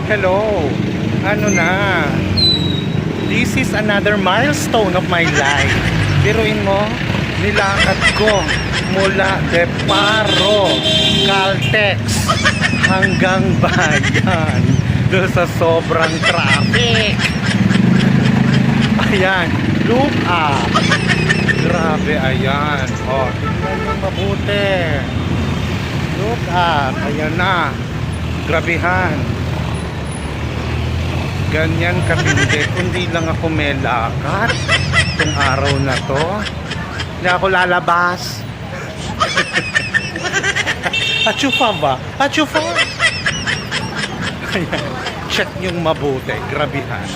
Hello. Ano na? This is another milestone of my life. Biruin mo, nilakad ko mula Deparo, Caltex hanggang Bayan doon sa sobrang traffic. Ayan, look up. Grabe, ayan. Oh, tingnan mo mabuti. Look up, ayan na. Grabehan. Ganyan katindi. Kundi lang ako may lakad itong araw na to. Hindi ako lalabas. Atsufa ba? Atsufa? Ayan. Check yung mabuti. Grabehan.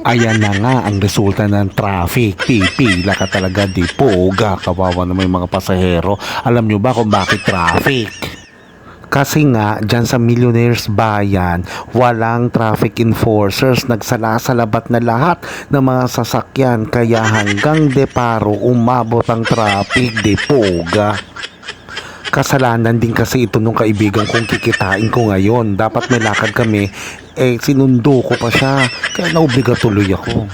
Ayan na nga ang resulta ng traffic. Pipila ka talaga, di poga. Kawawa naman yung mga pasahero. Alam nyo ba kung bakit traffic? Kasi nga, dyan sa Millionaires Bayan, walang traffic enforcers. Nagsala-salabat na lahat ng mga sasakyan. Kaya hanggang Deparo, umabot ang traffic, di poga. Kasalanan din kasi ito nung kaibigan kong kikitain ko ngayon. Dapat may lakad kami, sinundo ko pa siya. Kaya naobliga tuloy ako.